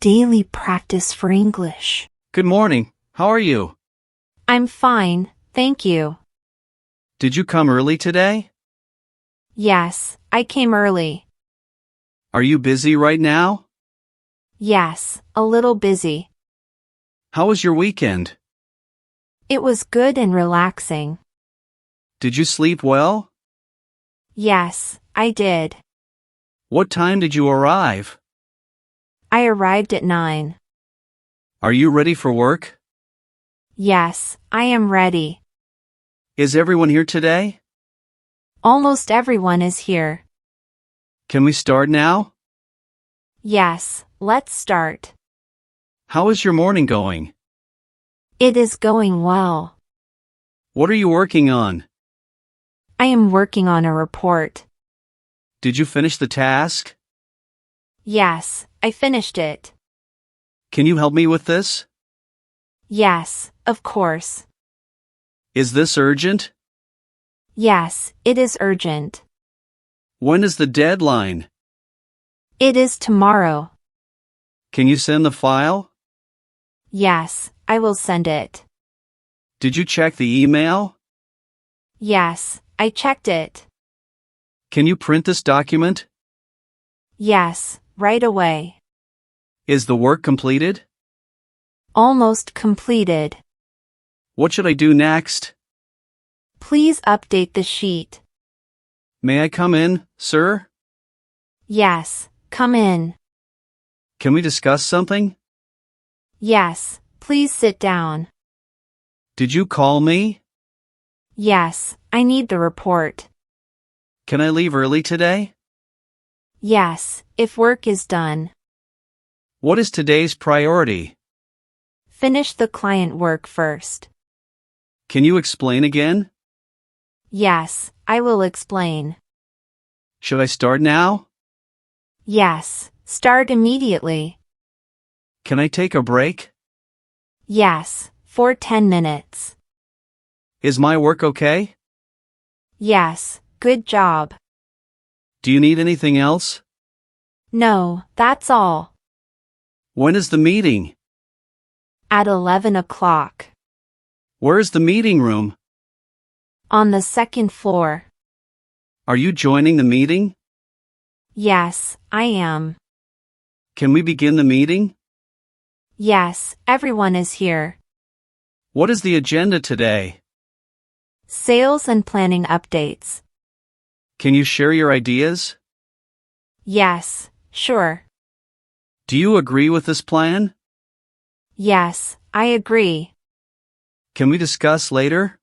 daily practice for English. Good morning. How are you? I'm fine, thank you. Did you come early today? Yes, I came early. Are you busy right now? Yes, a little busy. How was your weekend? It was good and relaxing. Did you sleep well? Yes, I did. What time did you arrive? I arrived at 9. Are you ready for work? Yes, I am ready. Is everyone here today? Almost everyone is here. Can we start now? Yes, let's start. How is your morning going? It is going well. What are you working on? I am working on a report. Did you finish the task? Yes, I finished it. Can you help me with this? Yes, of course. Is this urgent? Yes, it is urgent. When is the deadline? It is tomorrow. Can you send the file? Yes, I will send it. Did you check the email? Yes, I checked it. Can you print this document? Yes, right away. Is the work completed? Almost completed. What should I do next? Please update the sheet. May I come in, sir? Yes, come in. Can we discuss something? Yes, please sit down. Did you call me? Yes, I need the report. Can I leave early today? Yes, if work is done. What is today's priority? Finish the client work first. Can you explain again? Yes, I will explain. Should I start now? Yes, start immediately. Can I take a break? Yes, for 10 minutes. Is my work okay? Yes, good job. Do you need anything else? No, that's all. When is the meeting? At 11 o'clock. Where's the meeting room? On the second floor. Are you joining the meeting? Yes, I am. Can we begin the meeting? Yes, everyone is here. What is the agenda today? Sales and planning updates. Can you share your ideas? Yes, sure. Do you agree with this plan? Yes, I agree. Can we discuss later?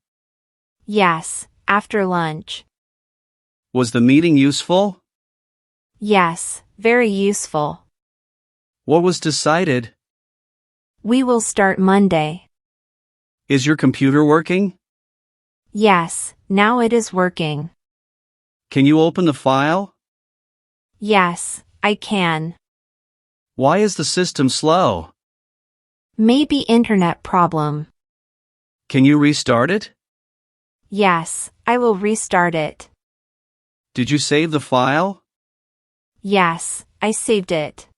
Yes, after lunch. Was the meeting useful? Yes, very useful. What was decided? We will start Monday. Is your computer working? Yes, now it is working. Can you open the file? Yes, I can. Why is the system slow? Maybe internet problem. Can you restart it? Yes, I will restart it. Did you save the file? Yes, I saved it.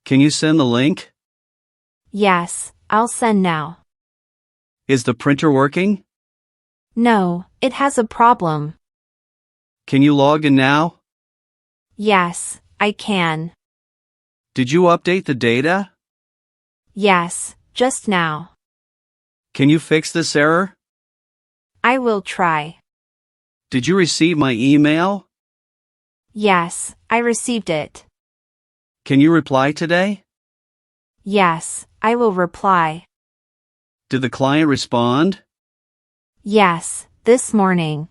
Can you send the link? Yes, I'll send now. Is the printer working? No, it has a problem. Can you log in now? Yes, I can. Did you update the data? Yes, just now. Can you fix this error? I will try. Did you receive my email? Yes, I received it. Can you reply today? Yes, I will reply. Did the client respond? Yes, this morning.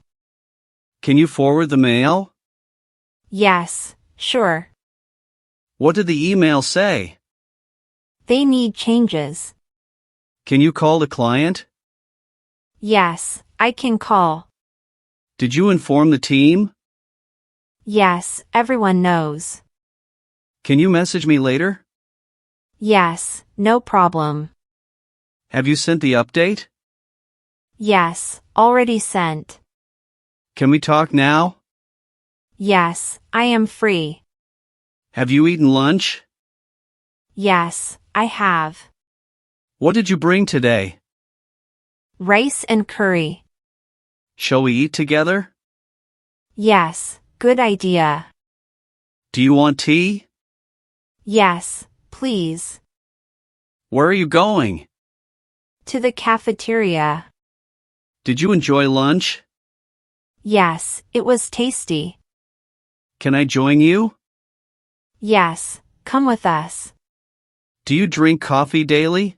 Can you forward the mail? Yes, sure. What did the email say? They need changes. Can you call the client? Yes, I can call. Did you inform the team? Yes, everyone knows. Can you message me later? Yes, no problem. Have you sent the update? Yes, already sent. Can we talk now? Yes, I am free. Have you eaten lunch? Yes, I have. What did you bring today? Rice and curry. Shall we eat together? Yes, good idea. Do you want tea? Yes, please. Where are you going? To the cafeteria. Did you enjoy lunch? Yes, it was tasty. Can I join you? Yes, come with us. Do you drink coffee daily?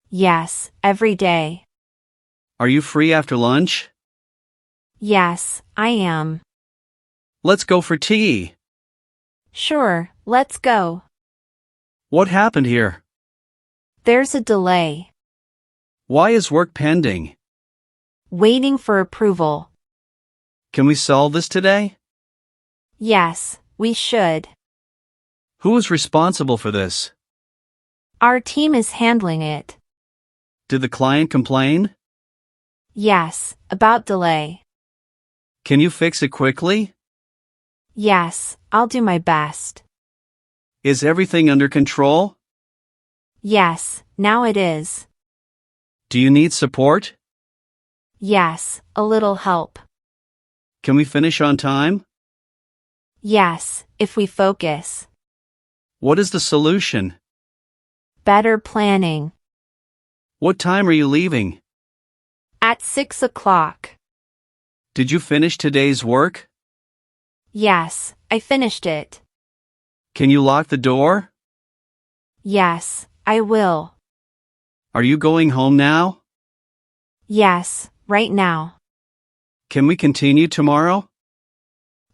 Yes, every day. Are you free after lunch? Yes, I am. Let's go for tea. Sure, let's go. What happened here? There's a delay. Why is work pending? Waiting for approval. Can we solve this today? Yes, we should. Who is responsible for this? Our team is handling it. Did the client complain? Yes, about delay. Can you fix it quickly? Yes, I'll do my best. Is everything under control? Yes, now it is. Do you need support? Yes, a little help. Can we finish on time? Yes, if we focus. What is the solution? Better planning. What time are you leaving? At 6 o'clock. Did you finish today's work? Yes, I finished it. Can you lock the door? Yes, I will. Are you going home now? Yes, right now. Can we continue tomorrow?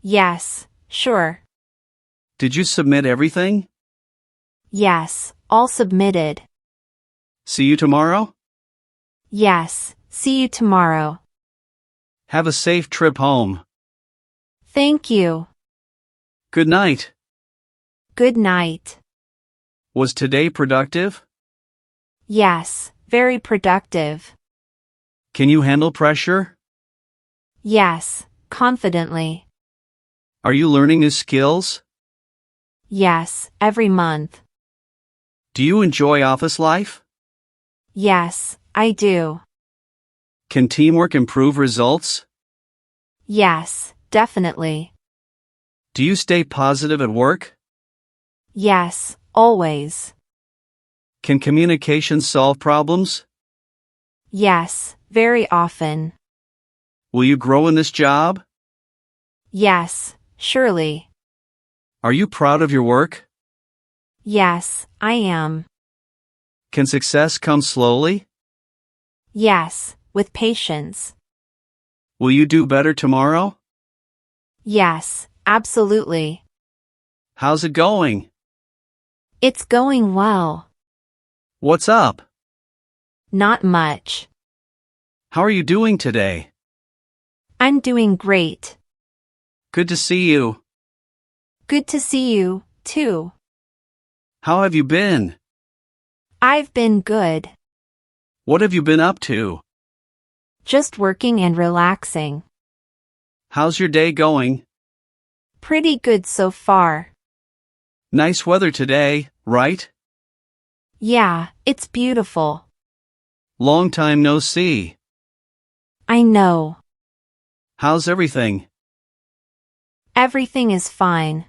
Yes, sure. Did you submit everything? Yes, all submitted. See you tomorrow? Yes, see you tomorrow. Have a safe trip home. Thank you. Good night. Good night. Was today productive? Yes, very productive. Can you handle pressure? Yes, confidently. Are you learning new skills? Yes, every month. Do you enjoy office life? Yes, I do. Can teamwork improve results? Yes, definitely. Do you stay positive at work? Yes, always. Can communication solve problems? Yes, very often. Will you grow in this job? Yes, surely. Are you proud of your work? Yes, I am. Can success come slowly? Yes, with patience. Will you do better tomorrow? Yes, absolutely. How's it going? It's going well. What's up? Not much. How are you doing today? I'm doing great. Good to see you. Good to see you, too. How have you been? I've been good. What have you been up to? Just working and relaxing. How's your day going? Pretty good so far. Nice weather today, right? Yeah, it's beautiful. Long time no see. I know. How's everything? Everything is fine.